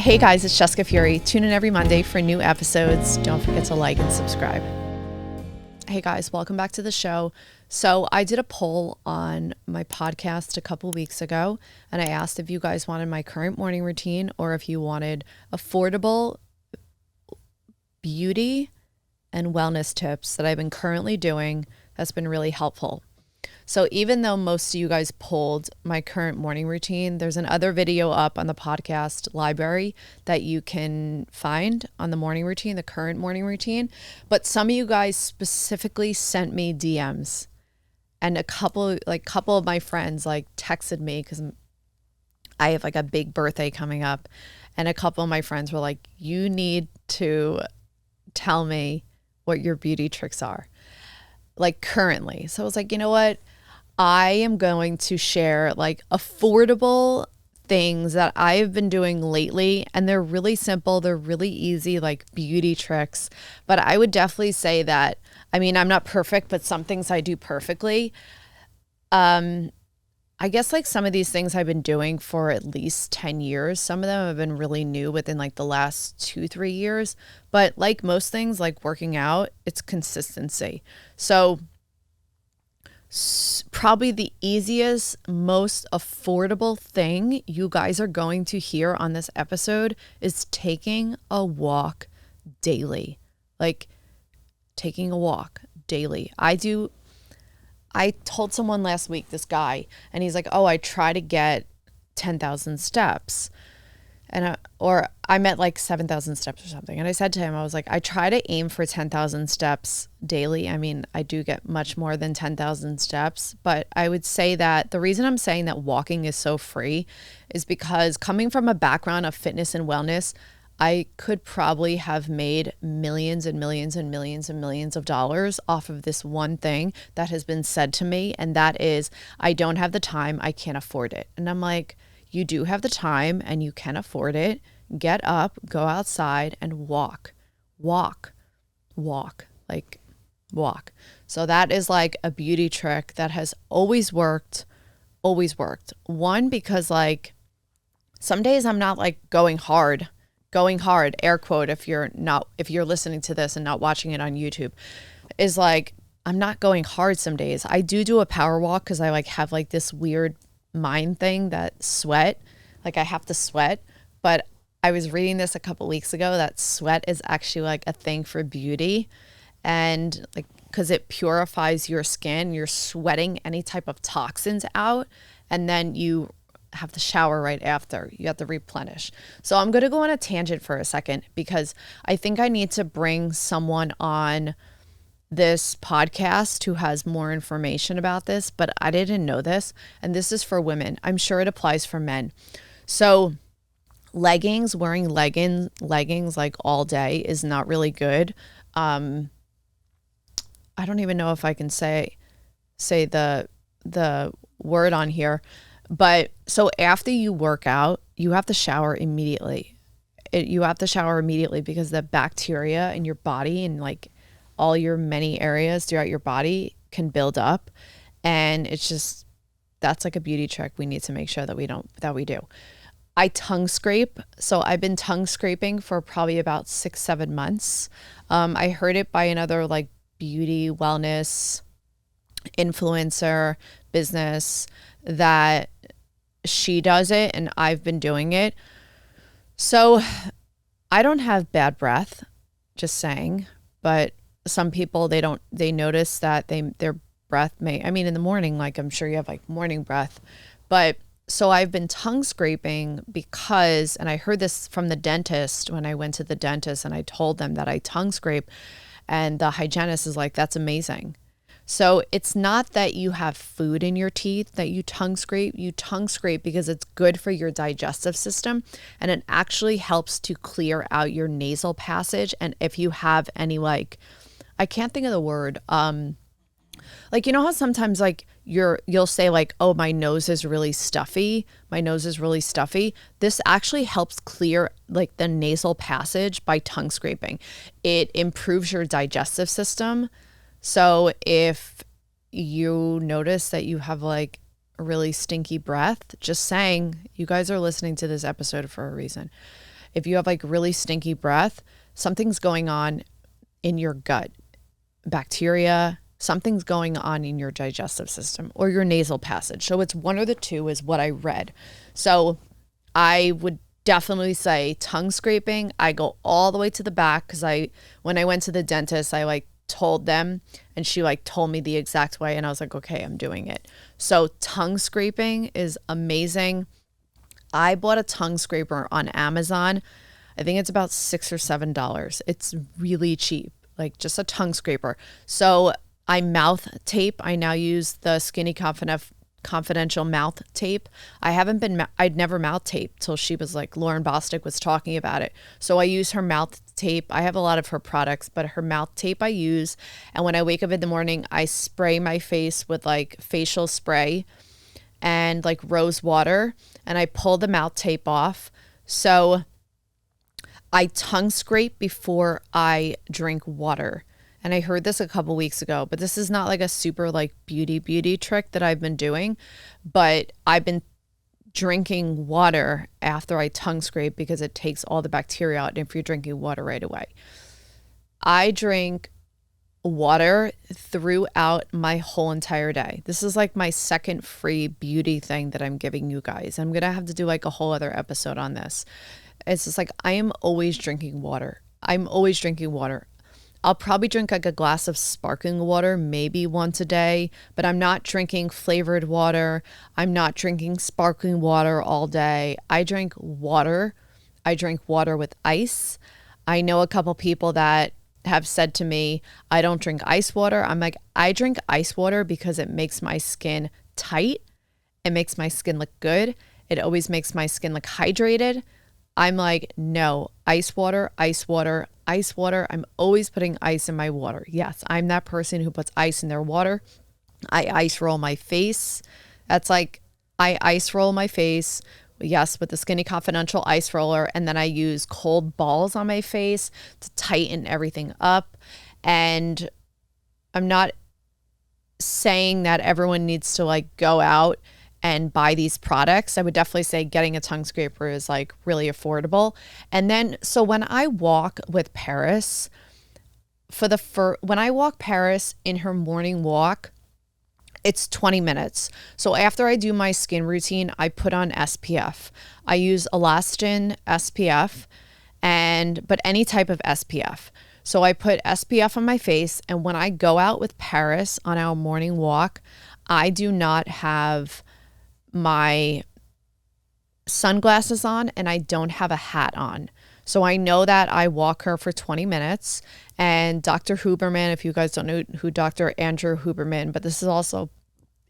Hey guys, it's Jessica Fury. Tune in every Monday for new episodes. Don't forget to like and subscribe. Hey guys, welcome back to the show. So I did a poll on my podcast a couple weeks ago, and I asked if you guys wanted my current morning routine or if you wanted affordable beauty and wellness tips that I've been currently doing that's been really helpful. So even though most of you guys polled my current morning routine, there's another video up on the podcast library that you can find on the morning routine, the current morning routine. But some of you guys specifically sent me DMs, and a couple of my friends texted me because I have a big birthday coming up, and a couple of my friends were like, you need to tell me what your beauty tricks are currently. So I was like, you know what? I am going to share affordable things that I've been doing lately, and they're really simple. They're really easy, beauty tricks. But I would definitely say that, I'm not perfect, but some things I do perfectly. I guess some of these things I've been doing for at least 10 years. Some of them have been really new within the last 2-3 years. But like most things, like working out, it's consistency. So probably the easiest, most affordable thing you guys are going to hear on this episode is taking a walk daily. Taking a walk daily. I told someone last week, this guy, and he's like, oh, I try to get 10,000 steps. And I meant 7,000 steps or something. And I said to him, I was like, I try to aim for 10,000 steps daily. I do get much more than 10,000 steps, but I would say that the reason I'm saying that walking is so free is because coming from a background of fitness and wellness, I could probably have made millions and millions and millions and millions of dollars off of this one thing that has been said to me. And that is, I don't have the time. I can't afford it. And I'm like, you do have the time and you can afford it. Get up, go outside and walk. So that is a beauty trick that has always worked. One, because some days I'm not going hard, air quote, if you're listening to this and not watching it on YouTube, is I'm not going hard some days. I do a power walk because I have this weird mind thing that sweat, I have to sweat. But I was reading this a couple weeks ago that sweat is actually a thing for beauty, and because it purifies your skin. You're sweating any type of toxins out, and then you have to shower right after. You have to replenish. So I'm going to go on a tangent for a second because I think I need to bring someone on this podcast who has more information about this, but I didn't know this. And this is for women. I'm sure it applies for men. So wearing leggings all day is not really good. I don't even know if I can say the word on here. But so after you work out, you have to shower immediately. You have to shower immediately because the bacteria in your body and all your many areas throughout your body can build up. And it's just, that's a beauty trick we need to make sure that we do. I tongue scrape. So I've been tongue scraping for probably about 6-7 months. I heard it by another beauty wellness influencer business that she does it, and I've been doing it. So I don't have bad breath, just saying, but some people, they notice that their breath may, in the morning, I'm sure you have morning breath, but so I've been tongue scraping because, and I heard this from the dentist when I went to the dentist and I told them that I tongue scrape, and the hygienist is like, that's amazing. So it's not that you have food in your teeth that you tongue scrape because it's good for your digestive system, and it actually helps to clear out your nasal passage. And if you have any I can't think of the word, you know how sometimes you'll say oh, my nose is really stuffy. This actually helps clear the nasal passage by tongue scraping. It improves your digestive system. So if you notice that you have really stinky breath, just saying, you guys are listening to this episode for a reason. if you have like really stinky breath, something's going on in your gut, bacteria, something's going on in your digestive system or your nasal passage. So it's one or the two is what I read. So I would definitely say tongue scraping. I go all the way to the back because when I went to the dentist, I like told them and she like told me the exact way and I was like, okay, I'm doing it. So tongue scraping is amazing. I bought a tongue scraper on Amazon. I think it's about $6 or $7. It's really cheap, like just a tongue scraper. So I mouth tape. I now use the Skinny Confidential mouth tape. I'd never mouth taped till she was like, Lauren Bostic was talking about it. So I use her mouth tape. I have a lot of her products, but her mouth tape I use. And when I wake up in the morning, I spray my face with like facial spray and like rose water, and I pull the mouth tape off. So I tongue scrape before I drink water. And I heard this a couple weeks ago, but this is not like a super like beauty trick that I've been doing, but I've been drinking water after I tongue scrape because it takes all the bacteria out if you're drinking water right away. I drink water throughout my whole entire day. This is like my second free beauty thing that I'm giving you guys. I'm going to have to do like a whole other episode on this. It's just like I am always drinking water. I'm always drinking water. I'll probably drink like a glass of sparkling water, maybe once a day, but I'm not drinking flavored water. I'm not drinking sparkling water all day. I drink water. I drink water with ice. I know a couple people that have said to me, I don't drink ice water. I'm like, I drink ice water because it makes my skin tight. It makes my skin look good. It always makes my skin look hydrated. I'm like, no, ice water, ice water, ice water. I'm always putting ice in my water. Yes, I'm that person who puts ice in their water. I ice roll my face. That's like, I ice roll my face. Yes, with the Skinny Confidential ice roller. And then I use cold balls on my face to tighten everything up. And I'm not saying that everyone needs to like go out and buy these products. I would definitely say getting a tongue scraper is like really affordable. And then, so when I walk with Paris, when I walk Paris in her morning walk, it's 20 minutes. So after I do my skin routine, I put on SPF. I use Elastin SPF but any type of SPF. So I put SPF on my face, and when I go out with Paris on our morning walk, I do not have my sunglasses on and I don't have a hat on. So I know that I walk her for 20 minutes. And Dr. Huberman, if you guys don't know who Dr. Andrew Huberman, but this is also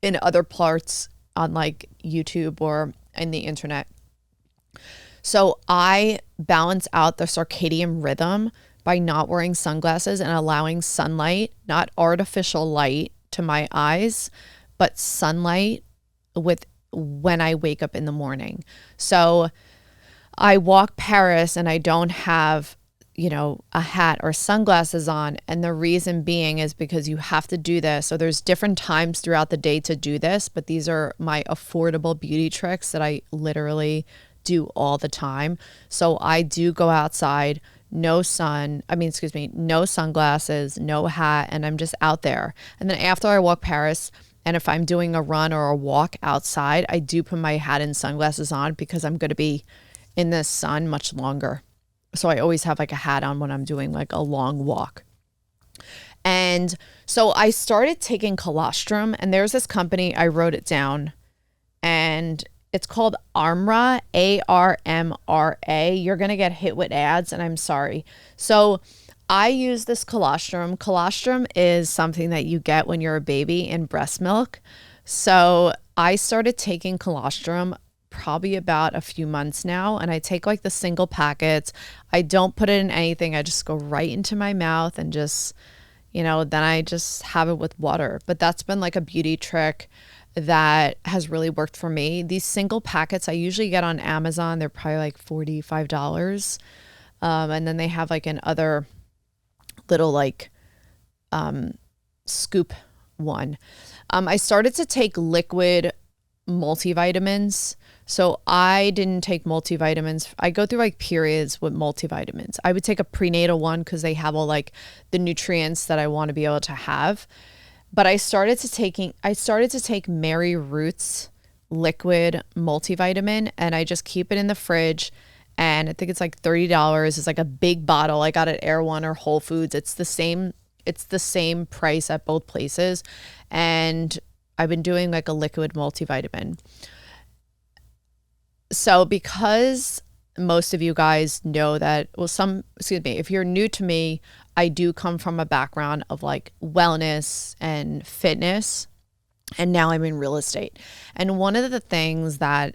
in other parts on like YouTube or in the internet. So I balance out the circadian rhythm by not wearing sunglasses and allowing sunlight, not artificial light to my eyes, but sunlight when I wake up in the morning. So I walk Paris and I don't have, a hat or sunglasses on. And the reason being is because you have to do this. So there's different times throughout the day to do this, but these are my affordable beauty tricks that I literally do all the time. So I do go outside, no sunglasses, no hat, and I'm just out there. And then after I walk Paris, and if I'm doing a run or a walk outside, I do put my hat and sunglasses on because I'm going to be in the sun much longer. So I always have like a hat on when I'm doing like a long walk. And so I started taking colostrum, and there's this company, I wrote it down, and it's called Armra, ARMRA. You're going to get hit with ads, and I'm sorry. So I use this colostrum. Colostrum is something that you get when you're a baby in breast milk. So I started taking colostrum probably about a few months now, and I take like the single packets. I don't put it in anything. I just go right into my mouth and just, then I just have it with water. But that's been like a beauty trick that has really worked for me. These single packets I usually get on Amazon. They're probably like $45. And then they have like an other little like scoop one. I started to take liquid multivitamins. So I didn't take multivitamins. I go through like periods with multivitamins. I would take a prenatal one because they have all like the nutrients that I want to be able to have. But I started to take Mary Roots liquid multivitamin, and I just keep it in the fridge. And I think it's like $30. It's like a big bottle. I got it at Erewhon or Whole Foods. It's the same price at both places. And I've been doing like a liquid multivitamin. So because most of you guys know that, well, if you're new to me, I do come from a background of like wellness and fitness, and now I'm in real estate. And one of the things that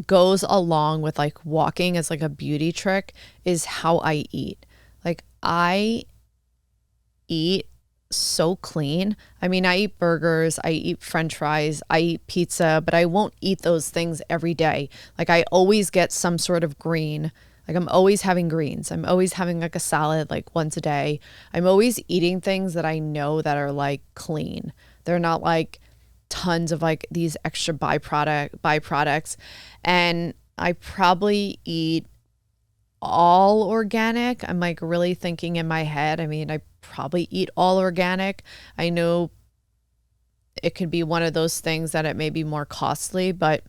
goes along with like walking as like a beauty trick is how I eat. Like I eat so clean. I mean, I eat burgers, I eat French fries, I eat pizza, but I won't eat those things every day. Like I always get some sort of green. Like I'm always having greens. I'm always having like a salad like once a day. I'm always eating things that I know that are like clean. They're not like tons of like these extra byproducts. And I probably eat all organic. I'm like really thinking in my head. I mean, I probably eat all organic. I know it could be one of those things that it may be more costly, but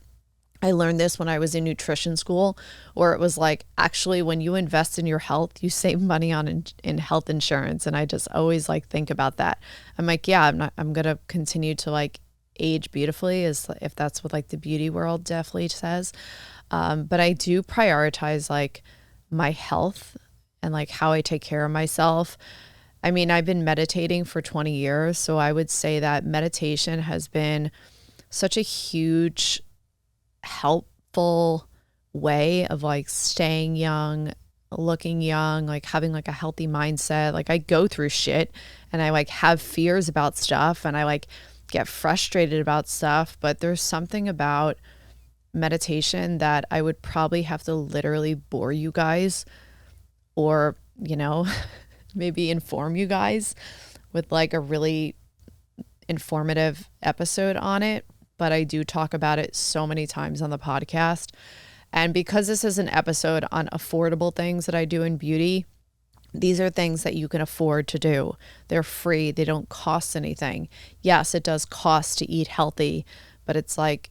I learned this when I was in nutrition school, where it was like, actually, when you invest in your health, you save money on in health insurance. And I just always like think about that. I'm like, yeah, I'm going to continue to like age beautifully, as if that's what like the beauty world definitely says. But I do prioritize like my health and like how I take care of myself. I mean, I've been meditating for 20 years. So I would say that meditation has been such a huge helpful way of like staying young, looking young, like having like a healthy mindset. Like I go through shit and I like have fears about stuff and I like get frustrated about stuff, but there's something about meditation that I would probably have to literally bore you guys or, maybe inform you guys with like a really informative episode on it. But I do talk about it so many times on the podcast. And because this is an episode on affordable things that I do in beauty, these are things that you can afford to do. They're free. They don't cost anything. Yes, it does cost to eat healthy, but it's like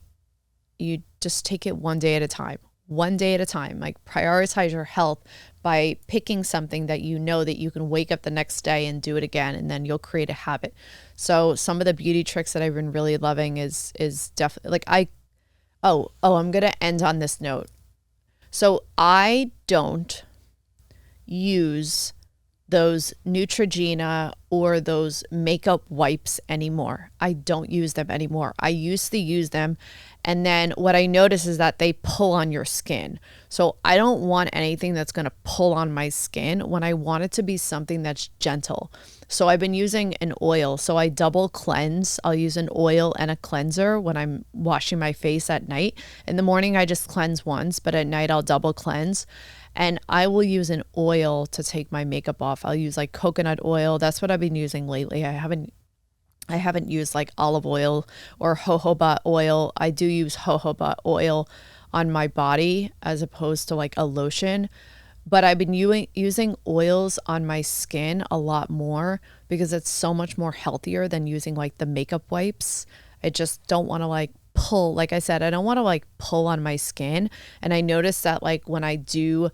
you just take it one day at a time. One day at a time. Like prioritize your health by picking something that you know that you can wake up the next day and do it again, and then you'll create a habit. So some of the beauty tricks that I've been really loving is definitely like I'm gonna end on this note. So I don't use those Neutrogena or those makeup wipes anymore. I don't use them anymore. I used to use them, and then what I notice is that they pull on your skin. So I don't want anything that's going to pull on my skin when I want it to be something that's gentle. So I've been using an oil. So I double cleanse. I'll use an oil and a cleanser when I'm washing my face at night. In the morning, I just cleanse once, but at night I'll double cleanse. And I will use an oil to take my makeup off. I'll use like coconut oil. That's what I've been using lately. I haven't used like olive oil or jojoba oil. I do use jojoba oil on my body as opposed to like a lotion. But I've been using oils on my skin a lot more because it's so much more healthier than using like the makeup wipes. I just don't want to like pull, like I said, I don't want to like pull on my skin. And I noticed that like when I do,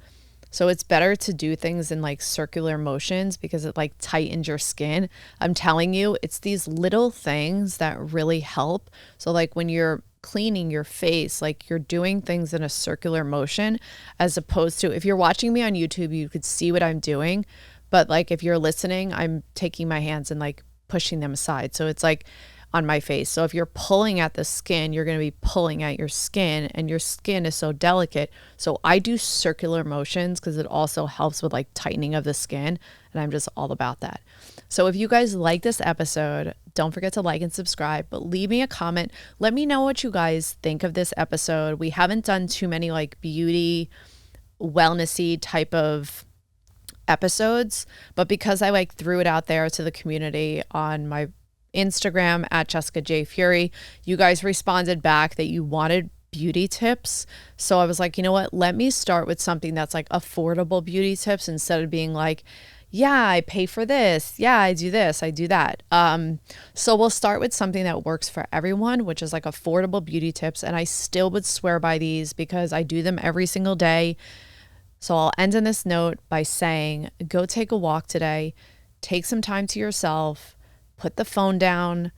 so it's better to do things in like circular motions because it like tightens your skin. I'm telling you, it's these little things that really help. So like when you're cleaning your face, like you're doing things in a circular motion, as opposed to, if you're watching me on YouTube, you could see what I'm doing. But like if you're listening, I'm taking my hands and like pushing them aside. So it's like on my face. So if you're pulling at the skin, you're going to be pulling at your skin, and your skin is so delicate. So I do circular motions because it also helps with like tightening of the skin. And I'm just all about that. So if you guys like this episode, don't forget to like and subscribe, but leave me a comment. Let me know what you guys think of this episode. We haven't done too many like beauty, wellnessy type of episodes, but because I like threw it out there to the community on my Instagram at Jessica J Fury, you guys responded back that you wanted beauty tips. So I was like, you know what? Let me start with something that's like affordable beauty tips instead of being like, yeah, I pay for this. Yeah, I do this. I do that. So we'll start with something that works for everyone, which is like affordable beauty tips. And I still would swear by these because I do them every single day. So I'll end on this note by saying, go take a walk today, take some time to yourself, put the phone down,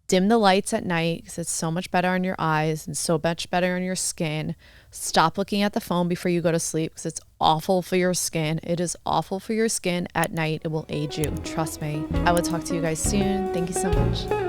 dim the lights at night because it's so much better on your eyes and so much better on your skin. Stop looking at the phone before you go to sleep because it's awful for your skin. It is awful for your skin at night. It will age you. Trust me. I will talk to you guys soon. Thank you so much.